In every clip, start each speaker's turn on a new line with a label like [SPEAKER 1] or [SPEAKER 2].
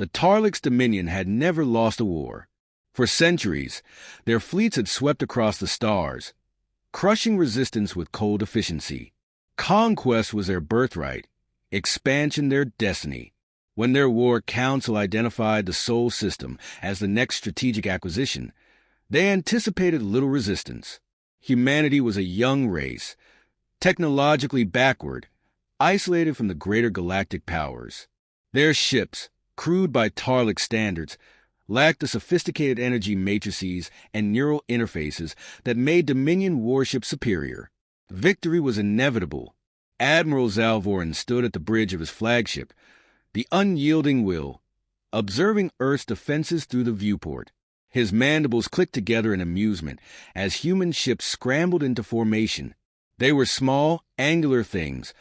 [SPEAKER 1] The Tarlix Dominion had never lost a war. For centuries, their fleets had swept across the stars, crushing resistance with cold efficiency. Conquest was their birthright, expansion their destiny. When their war council identified the Sol system as the next strategic acquisition, they anticipated little resistance. Humanity was a young race, technologically backward, isolated from the greater galactic powers. Their ships, crewed by Tarlix standards, lacked the sophisticated energy matrices and neural interfaces that made Dominion warships superior. Victory was inevitable. Admiral Zalvoran stood at the bridge of his flagship, the unyielding will, observing Earth's defenses through the viewport. His mandibles clicked together in amusement as human ships scrambled into formation. They were small, angular things,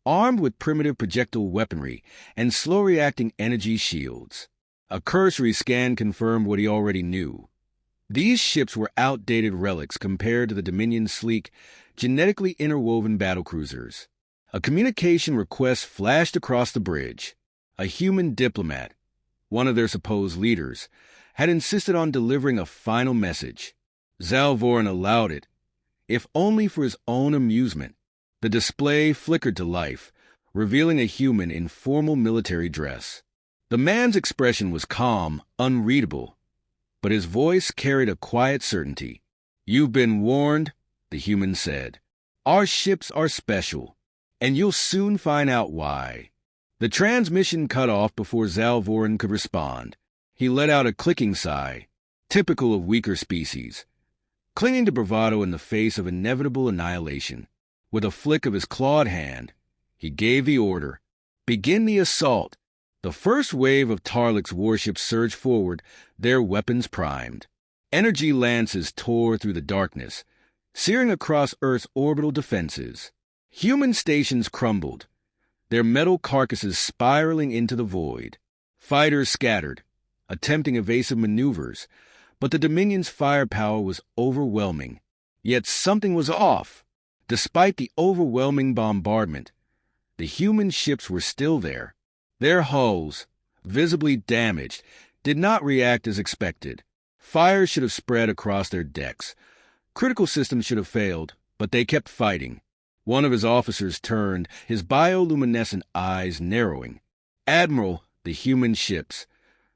[SPEAKER 1] armed with primitive projectile weaponry and slow-reacting energy shields. A cursory scan confirmed what he already knew. These ships were outdated relics compared to the Dominion's sleek, genetically interwoven battlecruisers. A communication request flashed across the bridge. A human diplomat, one of their supposed leaders, had insisted on delivering a final message. Zalvoran allowed it, if only for his own amusement. The display flickered to life, revealing a human in formal military dress. The man's expression was calm, unreadable, but his voice carried a quiet certainty. "You've been warned," the human said. "Our ships are special, and you'll soon find out why." The transmission cut off before Zalvoran could respond. He let out a clicking sigh, typical of weaker species, clinging to bravado in the face of inevitable annihilation. With a flick of his clawed hand, he gave the order, "Begin the assault." The first wave of Tarlix warships surged forward, their weapons primed. Energy lances tore through the darkness, searing across Earth's orbital defenses. Human stations crumbled, their metal carcasses spiraling into the void. Fighters scattered, attempting evasive maneuvers, but the Dominion's firepower was overwhelming. Yet something was off. Despite the overwhelming bombardment, the human ships were still there. Their hulls, visibly damaged, did not react as expected. Fire should have spread across their decks. Critical systems should have failed, but they kept fighting. One of his officers turned, his bioluminescent eyes narrowing. "Admiral, the human ships.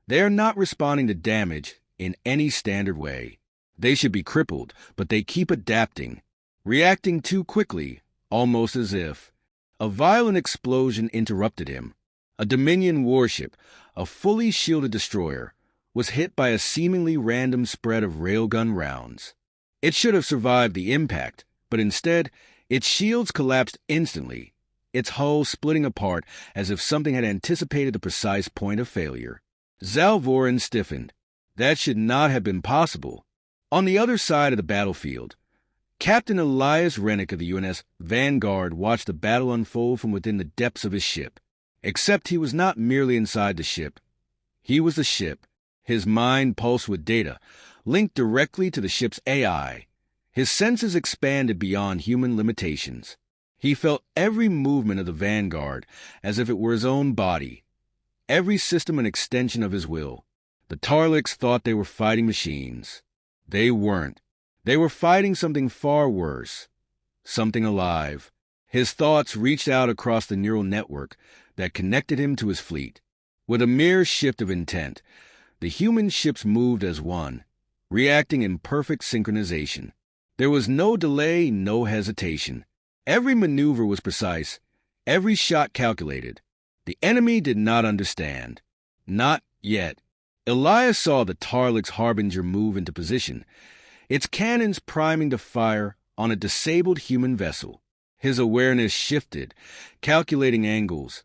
[SPEAKER 1] They are not responding to damage in any standard way. They should be crippled, but they keep adapting, reacting too quickly, almost as if." A violent explosion interrupted him. A Dominion warship, a fully shielded destroyer, was hit by a seemingly random spread of railgun rounds. It should have survived the impact, but instead, its shields collapsed instantly, its hull splitting apart as if something had anticipated the precise point of failure. Zalvoran stiffened. That should not have been possible. On the other side of the battlefield, Captain Elias Rennick of the UNS Vanguard watched the battle unfold from within the depths of his ship. Except he was not merely inside the ship. He was the ship. His mind pulsed with data, linked directly to the ship's AI. His senses expanded beyond human limitations. He felt every movement of the Vanguard as if it were his own body, every system an extension of his will. The Tarlix thought they were fighting machines. They weren't. They were fighting something far worse, something alive. His thoughts reached out across the neural network that connected him to his fleet. With a mere shift of intent, the human ships moved as one, reacting in perfect synchronization. There was no delay, no hesitation. Every maneuver was precise, every shot calculated. The enemy did not understand. Not yet. Elias saw the Tarlix Harbinger move into position, its cannons priming to fire on a disabled human vessel. His awareness shifted, calculating angles,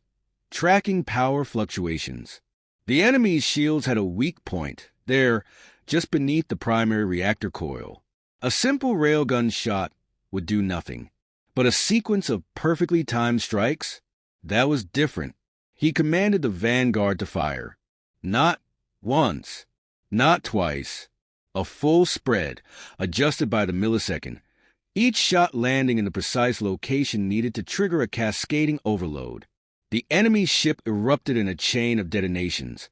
[SPEAKER 1] tracking power fluctuations. The enemy's shields had a weak point, there, just beneath the primary reactor coil. A simple railgun shot would do nothing, but a sequence of perfectly timed strikes? That was different. He commanded the Vanguard to fire. Not once, not twice. A full spread, adjusted by the millisecond, each shot landing in the precise location needed to trigger a cascading overload. The enemy ship erupted in a chain of detonations,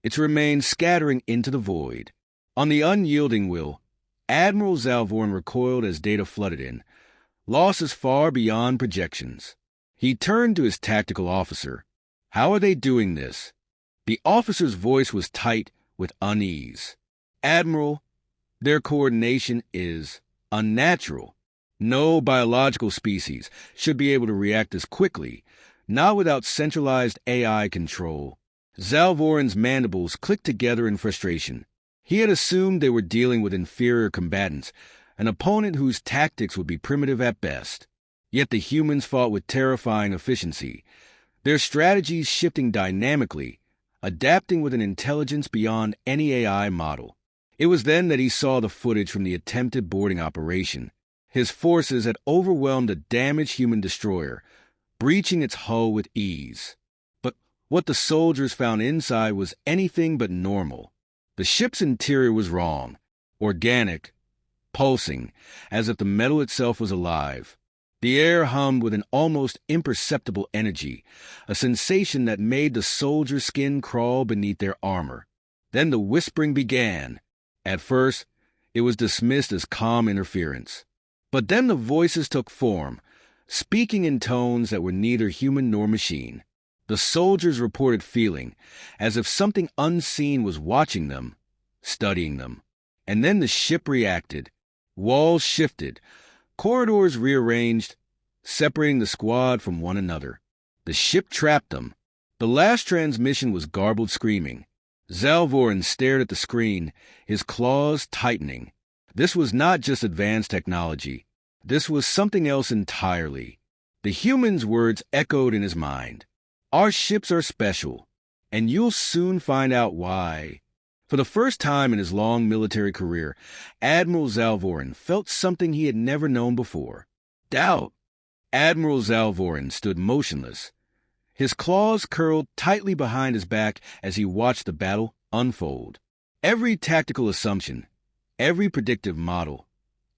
[SPEAKER 1] its remains scattering into the void. On the unyielding will, Admiral Zalvorn recoiled as data flooded in, losses far beyond projections. He turned to his tactical officer. "How are they doing this?" The officer's voice was tight with unease. "Admiral, their coordination is unnatural. No biological species should be able to react this quickly, not without centralized AI control." Zalvorin's mandibles clicked together in frustration. He had assumed they were dealing with inferior combatants, an opponent whose tactics would be primitive at best. Yet the humans fought with terrifying efficiency, their strategies shifting dynamically, adapting with an intelligence beyond any AI model. It was then that he saw the footage from the attempted boarding operation. His forces had overwhelmed a damaged human destroyer, breaching its hull with ease. But what the soldiers found inside was anything but normal. The ship's interior was wrong, organic, pulsing, as if the metal itself was alive. The air hummed with an almost imperceptible energy, a sensation that made the soldiers' skin crawl beneath their armor. Then the whispering began. At first, it was dismissed as calm interference. But then the voices took form, speaking in tones that were neither human nor machine. The soldiers reported feeling as if something unseen was watching them, studying them. And then the ship reacted. Walls shifted, corridors rearranged, separating the squad from one another. The ship trapped them. The last transmission was garbled screaming. Zalvorin stared at the screen, his claws tightening. This was not just advanced technology. This was something else entirely. The human's words echoed in his mind. "Our ships are special, and you'll soon find out why." For the first time in his long military career, Admiral Zalvorin felt something he had never known before. Doubt. Admiral Zalvorin stood motionless. His claws curled tightly behind his back as he watched the battle unfold. Every tactical assumption, every predictive model,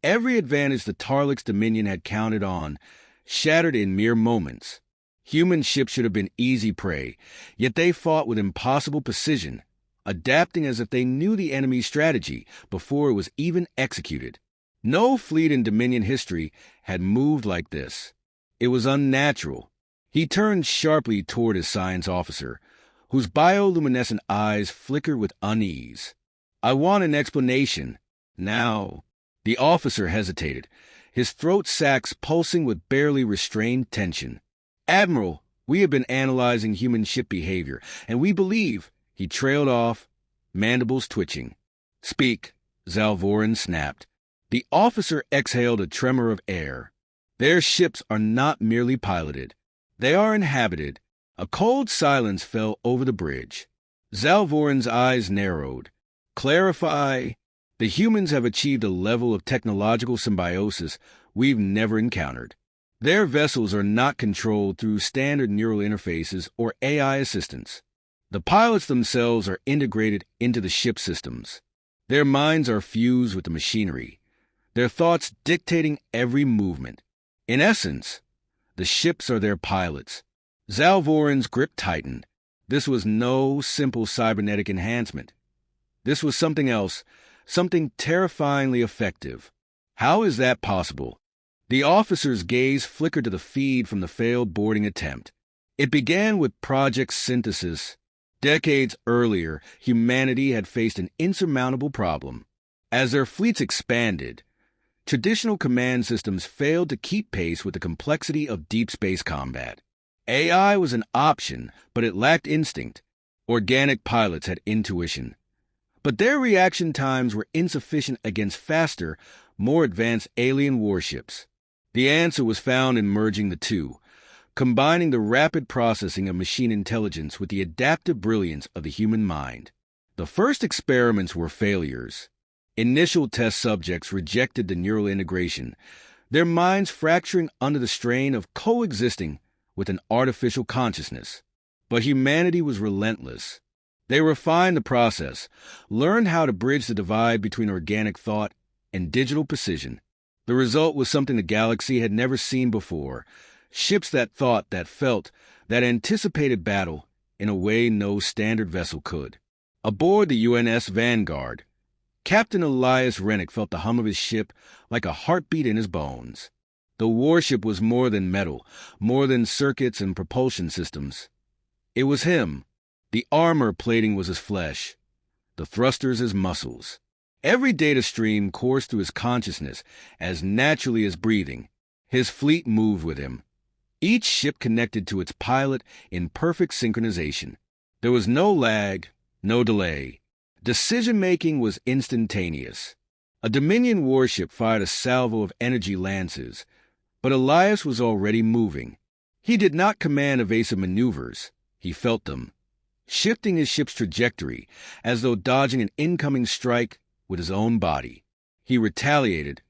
[SPEAKER 1] every advantage the Tarlik's Dominion had counted on, shattered in mere moments. Human ships should have been easy prey, yet they fought with impossible precision, adapting as if they knew the enemy's strategy before it was even executed. No fleet in Dominion history had moved like this. It was unnatural. He turned sharply toward his science officer, whose bioluminescent eyes flickered with unease. "I want an explanation. Now." The officer hesitated, his throat sacs pulsing with barely restrained tension. "Admiral, we have been analyzing human ship behavior, and we believe—" He trailed off, mandibles twitching. "Speak," Zalvorin snapped. The officer exhaled a tremor of air. "Their ships are not merely piloted. They are inhabited." A cold silence fell over the bridge. Zalvorin's eyes narrowed. "Clarify." "The humans have achieved a level of technological symbiosis we've never encountered. Their vessels are not controlled through standard neural interfaces or AI assistance. The pilots themselves are integrated into the ship systems. Their minds are fused with the machinery, their thoughts dictating every movement. In essence, the ships are their pilots." Zalvorin's grip tightened. This was no simple cybernetic enhancement. This was something else, something terrifyingly effective. "How is that possible?" The officer's gaze flickered to the feed from the failed boarding attempt. It began with Project Synthesis. Decades earlier, humanity had faced an insurmountable problem. As their fleets expanded, traditional command systems failed to keep pace with the complexity of deep space combat. AI was an option, but it lacked instinct. Organic pilots had intuition. But their reaction times were insufficient against faster, more advanced alien warships. The answer was found in merging the two, combining the rapid processing of machine intelligence with the adaptive brilliance of the human mind. The first experiments were failures. Initial test subjects rejected the neural integration, their minds fracturing under the strain of coexisting with an artificial consciousness. But humanity was relentless. They refined the process, learned how to bridge the divide between organic thought and digital precision. The result was something the galaxy had never seen before: ships that thought, that felt, that anticipated battle in a way no standard vessel could. Aboard the UNS Vanguard, Captain Elias Rennick felt the hum of his ship like a heartbeat in his bones. The warship was more than metal, more than circuits and propulsion systems. It was him. The armor plating was his flesh, the thrusters his muscles. Every data stream coursed through his consciousness as naturally as breathing. His fleet moved with him, each ship connected to its pilot in perfect synchronization. There was no lag, no delay. Decision-making was instantaneous. A Dominion warship fired a salvo of energy lances, but Elias was already moving. He did not command evasive maneuvers. He felt them, shifting his ship's trajectory as though dodging an incoming strike with his own body. He retaliated,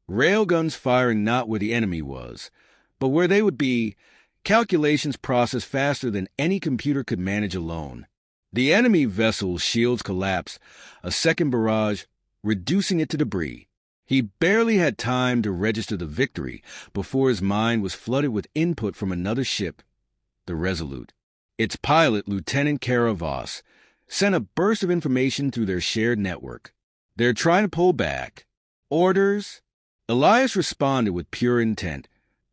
[SPEAKER 1] railguns firing not where the enemy was, but where they would be, calculations processed faster than any computer could manage alone. The enemy vessel's shields collapsed, a second barrage, reducing it to debris. He barely had time to register the victory before his mind was flooded with input from another ship, the Resolute. Its pilot, Lieutenant Kara Voss, sent a burst of information through their shared network. They're trying to pull back. Orders? Elias responded with pure intent.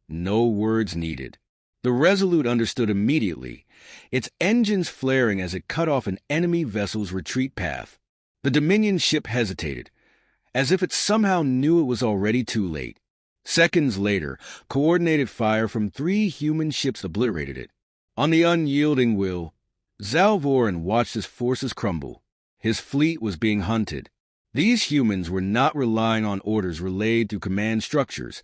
[SPEAKER 1] No words needed. The Resolute understood immediately, its engines flaring as it cut off an enemy vessel's retreat path. The Dominion ship hesitated, as if it somehow knew it was already too late. Seconds later, coordinated fire from 3 human ships obliterated it. On the unyielding will, Zalvorin watched his forces crumble. His fleet was being hunted. These humans were not relying on orders relayed through command structures,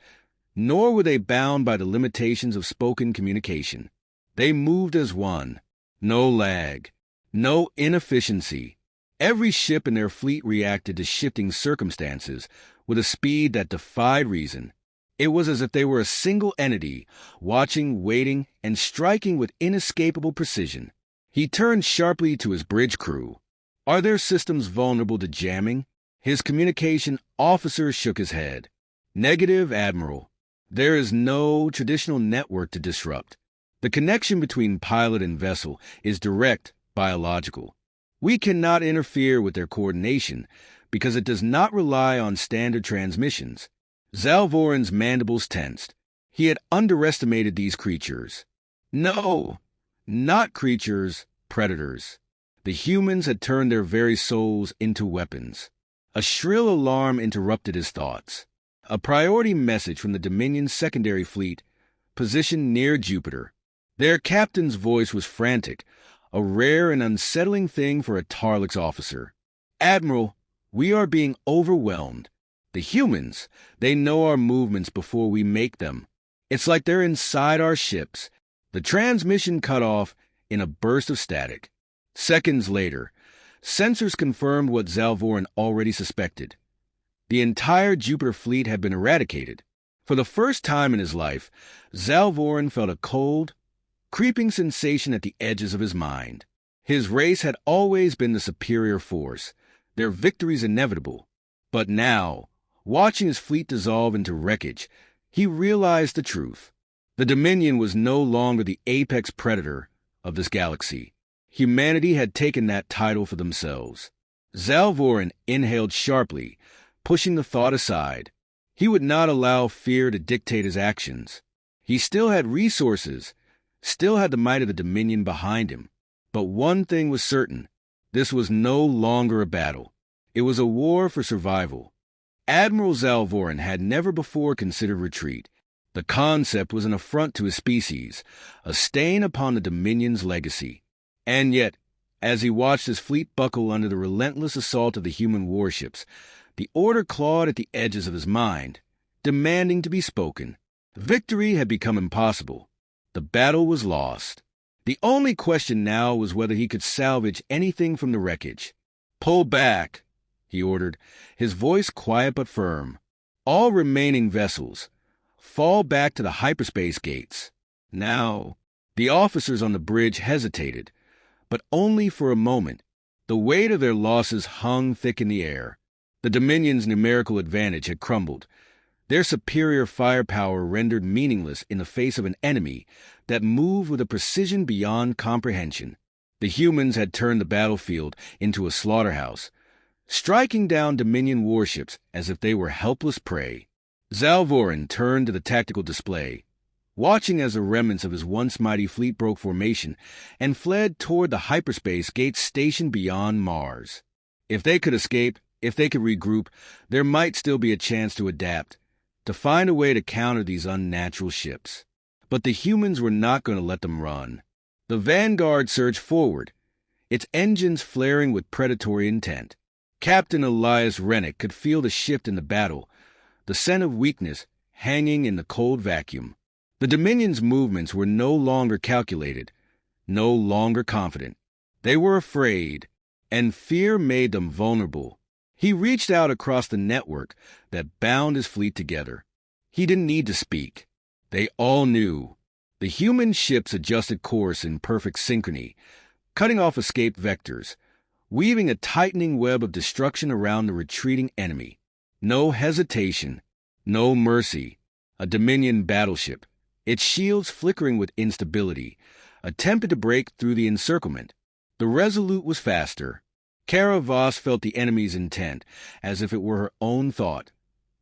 [SPEAKER 1] nor were they bound by the limitations of spoken communication. They moved as one. No lag, no inefficiency. Every ship in their fleet reacted to shifting circumstances with a speed that defied reason. It was as if they were a single entity, watching, waiting, and striking with inescapable precision. He turned sharply to his bridge crew. Are their systems vulnerable to jamming? His communication officer shook his head. Negative, Admiral. There is no traditional network to disrupt. The connection between pilot and vessel is direct, biological. We cannot interfere with their coordination because it does not rely on standard transmissions. Zalvorin's mandibles tensed. He had underestimated these creatures. No, not creatures, predators. The humans had turned their very souls into weapons. A shrill alarm interrupted his thoughts. A priority message from the Dominion's secondary fleet, positioned near Jupiter. Their captain's voice was frantic, a rare and unsettling thing for a Tarlix officer. Admiral, we are being overwhelmed. The humans, they know our movements before we make them. It's like they're inside our ships. The transmission cut off in a burst of static. Seconds later, sensors confirmed what Zalvorin already suspected. The entire Jupiter fleet had been eradicated. For the first time in his life, Zalvorin felt a cold, creeping sensation at the edges of his mind. His race had always been the superior force, their victories inevitable. But now, watching his fleet dissolve into wreckage, he realized the truth. The Dominion was no longer the apex predator of this galaxy. Humanity had taken that title for themselves. Zalvorin inhaled sharply, pushing the thought aside. He would not allow fear to dictate his actions. He still had resources, still had the might of the Dominion behind him. But one thing was certain. This was no longer a battle. It was a war for survival. Admiral Zalvorin had never before considered retreat. The concept was an affront to his species, a stain upon the Dominion's legacy. And yet, as he watched his fleet buckle under the relentless assault of the human warships, the order clawed at the edges of his mind, demanding to be spoken. Victory had become impossible. The battle was lost. The only question now was whether he could salvage anything from the wreckage. "Pull back," he ordered, his voice quiet but firm. "All remaining vessels, fall back to the hyperspace gates. Now." The officers on the bridge hesitated, but only for a moment. The weight of their losses hung thick in the air. The Dominion's numerical advantage had crumbled, their superior firepower rendered meaningless in the face of an enemy that moved with a precision beyond comprehension. The humans had turned the battlefield into a slaughterhouse, striking down Dominion warships as if they were helpless prey. Zalvorin turned to the tactical display, watching as the remnants of his once mighty fleet broke formation and fled toward the hyperspace gates stationed beyond Mars. If they could escape, if they could regroup, there might still be a chance to adapt, to find a way to counter these unnatural ships. But the humans were not going to let them run. The Vanguard surged forward, its engines flaring with predatory intent. Captain Elias Rennick could feel the shift in the battle, the scent of weakness hanging in the cold vacuum. The Dominion's movements were no longer calculated, no longer confident. They were afraid, and fear made them vulnerable. He reached out across the network that bound his fleet together. He didn't need to speak. They all knew. The human ships adjusted course in perfect synchrony, cutting off escape vectors, weaving a tightening web of destruction around the retreating enemy. No hesitation, no mercy. A Dominion battleship, its shields flickering with instability, attempted to break through the encirclement. The Resolute was faster. Kara Voss felt the enemy's intent, as if it were her own thought,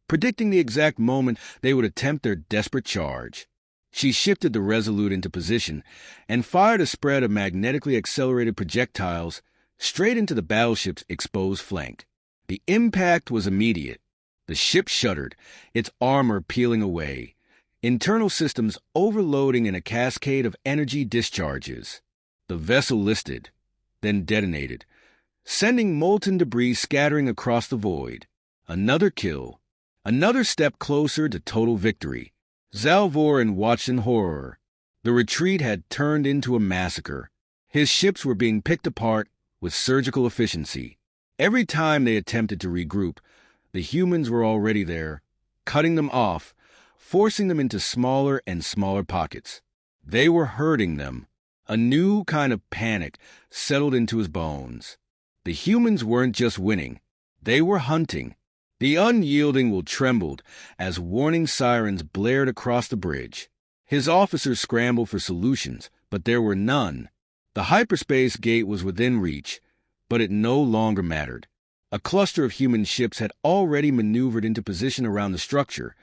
[SPEAKER 1] predicting the exact moment they would attempt their desperate charge. She shifted the Resolute into position and fired a spread of magnetically accelerated projectiles straight into the battleship's exposed flank. The impact was immediate. The ship shuddered, its armor peeling away, internal systems overloading in a cascade of energy discharges. The vessel listed, then detonated, sending molten debris scattering across the void. Another kill, another step closer to total victory. Zalvorin watched in horror. The retreat had turned into a massacre. His ships were being picked apart with surgical efficiency. Every time they attempted to regroup, the humans were already there, cutting them off, forcing them into smaller and smaller pockets. They were hurting them. A new kind of panic settled into his bones. The humans weren't just winning. They were hunting. The unyielding will trembled as warning sirens blared across the bridge. His officers scrambled for solutions, but there were none. The hyperspace gate was within reach, but it no longer mattered. A cluster of human ships had already maneuvered into position around the structure,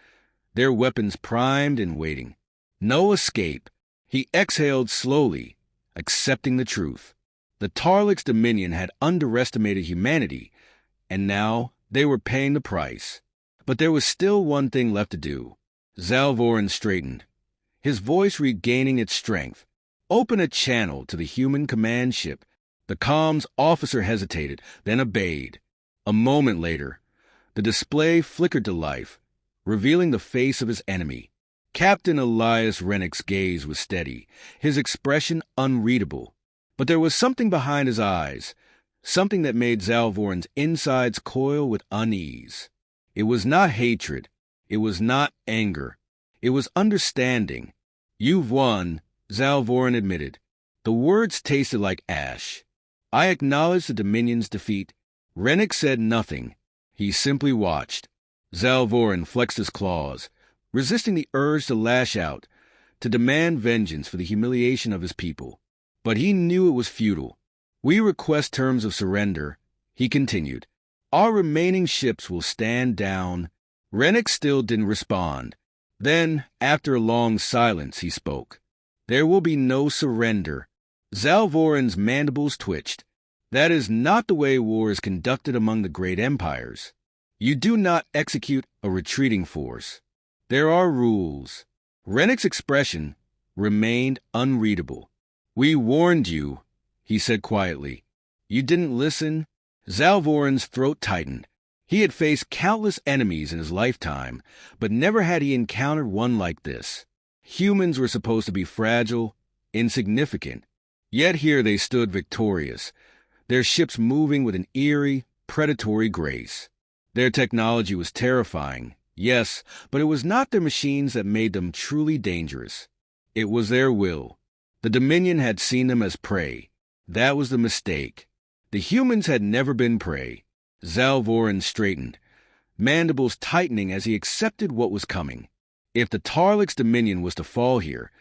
[SPEAKER 1] their weapons primed and waiting. No escape. He exhaled slowly, accepting the truth. The Tarlix Dominion had underestimated humanity, and now they were paying the price. But there was still one thing left to do. Zalvorin straightened, his voice regaining its strength. Open a channel to the human command ship. The comms officer hesitated, then obeyed. A moment later, the display flickered to life, revealing the face of his enemy. Captain Elias Rennick's gaze was steady, his expression unreadable. But there was something behind his eyes, something that made Zalvorin's insides coil with unease. It was not hatred. It was not anger. It was understanding. "You've won," Zalvorin admitted. The words tasted like ash. "I acknowledge the Dominion's defeat." Rennick said nothing. He simply watched. Zalvorin flexed his claws, resisting the urge to lash out, to demand vengeance for the humiliation of his people. But he knew it was futile. "We request terms of surrender," he continued. "Our remaining ships will stand down." Rennick still didn't respond. Then, after a long silence, he spoke. "There will be no surrender." Zalvorin's mandibles twitched. "That is not the way war is conducted among the great empires. You do not execute a retreating force. There are rules." Rennick's expression remained unreadable. "We warned you," he said quietly. "You didn't listen." Zalvorin's throat tightened. He had faced countless enemies in his lifetime, but never had he encountered one like this. Humans were supposed to be fragile, insignificant. Yet here they stood victorious, their ships moving with an eerie, predatory grace. Their technology was terrifying, yes, but it was not their machines that made them truly dangerous. It was their will. The Dominion had seen them as prey. That was the mistake. The humans had never been prey. Zalvorin straightened, mandibles tightening as he accepted what was coming. If the Tarlix Dominion was to fall here,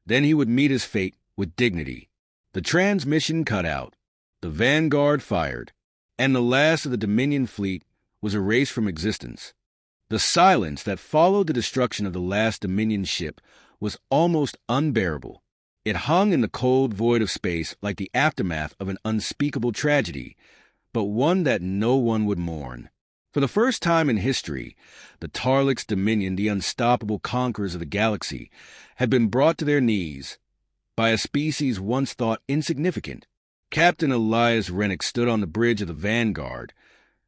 [SPEAKER 1] then he would meet his fate with dignity. The transmission cut out, the Vanguard fired, and the last of the Dominion fleet was erased from existence. The silence that followed the destruction of the last Dominion ship was almost unbearable. It hung in the cold void of space like the aftermath of an unspeakable tragedy, but one that no one would mourn. For the first time in history, the Tarlix Dominion, the unstoppable conquerors of the galaxy, had been brought to their knees by a species once thought insignificant. Captain Elias Rennick stood on the bridge of the Vanguard,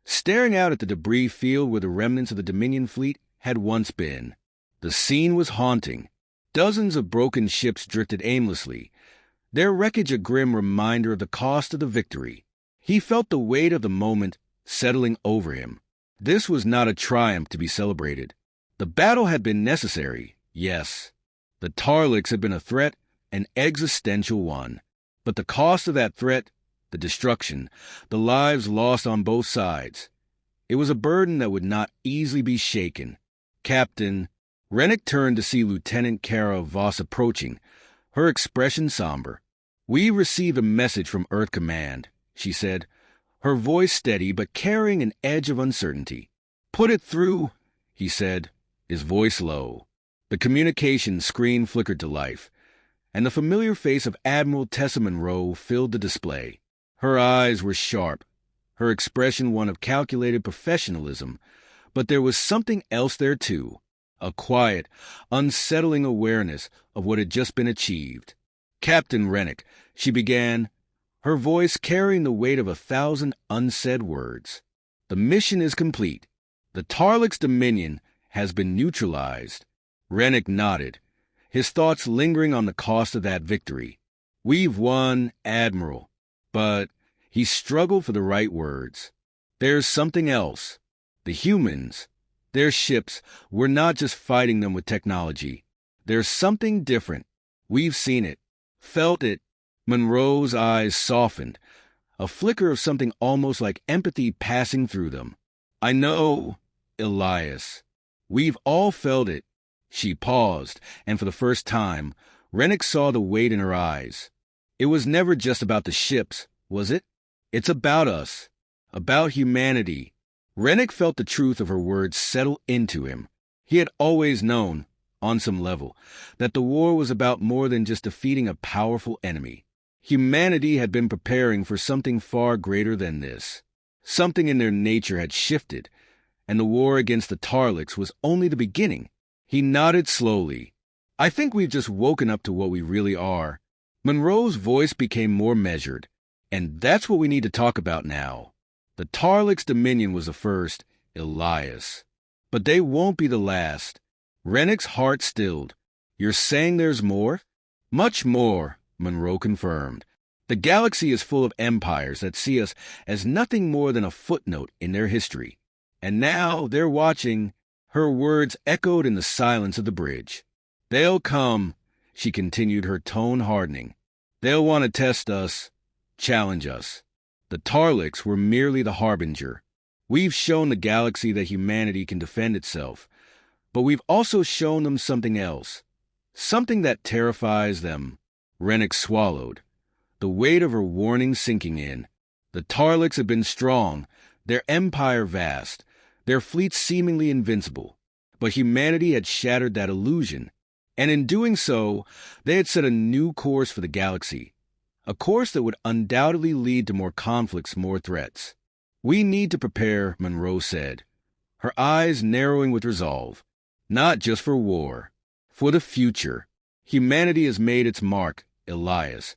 [SPEAKER 1] staring out at the debris field where the remnants of the Dominion fleet had once been. The scene was haunting. Dozens of broken ships drifted aimlessly, their wreckage a grim reminder of the cost of the victory. He felt the weight of the moment settling over him. This was not a triumph to be celebrated. The battle had been necessary, yes. The Tarlix had been a threat, an existential one. But the cost of that threat, the destruction, the lives lost on both sides, it was a burden that would not easily be shaken. Captain Rennick turned to see Lieutenant Kara Voss approaching, her expression somber. "We received a message from Earth Command," she said, her voice steady but carrying an edge of uncertainty. "Put it through," he said, his voice low. The communication screen flickered to life, and the familiar face of Admiral Tessa Monroe filled the display. Her eyes were sharp, her expression one of calculated professionalism, but there was something else there too, a quiet, unsettling awareness of what had just been achieved. "Captain Rennick," she began, her voice carrying the weight of 1,000 unsaid words. "The mission is complete. The Tarlix Dominion has been neutralized." Rennick nodded, his thoughts lingering on the cost of that victory. "We've won, Admiral." But he struggled for the right words. "There's something else. The humans, their ships, we're not just fighting them with technology. There's something different. We've seen it, felt it." Monroe's eyes softened, a flicker of something almost like empathy passing through them. "I know, Elias. We've all felt it." She paused, and for the first time, Rennick saw the weight in her eyes. "It was never just about the ships, was it? It's about us, about humanity." Rennick felt the truth of her words settle into him. He had always known, on some level, that the war was about more than just defeating a powerful enemy. Humanity had been preparing for something far greater than this. Something in their nature had shifted, and the war against the Tarlix was only the beginning. He nodded slowly. "I think we've just woken up to what we really are." Monroe's voice became more measured. "And that's what we need to talk about now. The Tarlix Dominion was the first, Elias. But they won't be the last." Rennick's heart stilled. "You're saying there's more?" "Much more," Monroe confirmed. "The galaxy is full of empires that see us as nothing more than a footnote in their history. And now they're watching." Her words echoed in the silence of the bridge. "They'll come," she continued, her tone hardening. "They'll want to test us, challenge us. The Tarlix were merely the harbinger. We've shown the galaxy that humanity can defend itself, but we've also shown them something else, something that terrifies them." Rennick swallowed, the weight of her warning sinking in. The Tarlix had been strong, their empire vast, their fleets seemingly invincible. But humanity had shattered that illusion, and in doing so, they had set a new course for the galaxy, a course that would undoubtedly lead to more conflicts, more threats. "We need to prepare," Monroe said, her eyes narrowing with resolve. "Not just for war, for the future. Humanity has made its mark, Elias,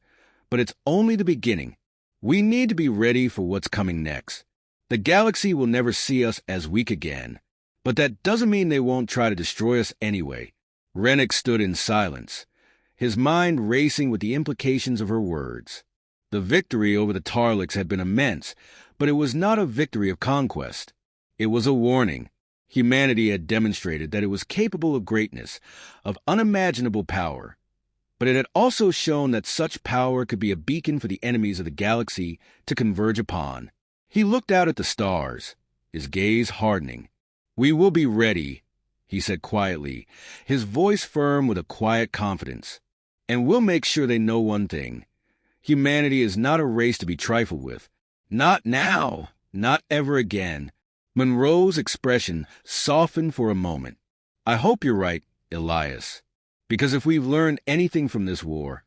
[SPEAKER 1] but it's only the beginning. We need to be ready for what's coming next. The galaxy will never see us as weak again, but that doesn't mean they won't try to destroy us anyway." Rennick stood in silence, his mind racing with the implications of her words. The victory over the Tarlix had been immense, but it was not a victory of conquest. It was a warning. Humanity had demonstrated that it was capable of greatness, of unimaginable power. But it had also shown that such power could be a beacon for the enemies of the galaxy to converge upon. He looked out at the stars, his gaze hardening. "We will be ready," he said quietly, his voice firm with a quiet confidence. "And we'll make sure they know one thing. Humanity is not a race to be trifled with. Not now, not ever again. Monroe's expression softened for a moment. I hope you're right, Elias. Because if we've learned anything from this war,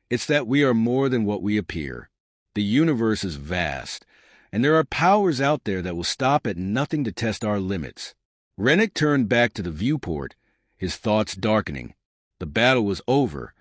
[SPEAKER 1] it's that we are more than what we appear. The universe is vast, and there are powers out there that will stop at nothing to test our limits. Rennick turned back to the viewport, his thoughts darkening. The battle was over,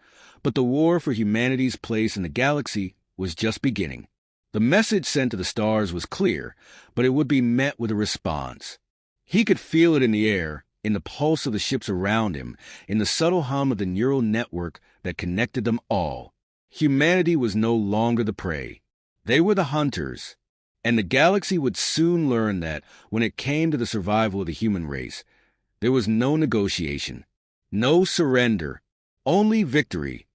[SPEAKER 1] but the war for humanity's place in the galaxy was just beginning. The message sent to the stars was clear, but it would be met with a response. He could feel it in the air, in the pulse of the ships around him, in the subtle hum of the neural network that connected them all. Humanity was no longer the prey. They were the hunters. And the galaxy would soon learn that when it came to the survival of the human race, there was no negotiation, no surrender, only victory.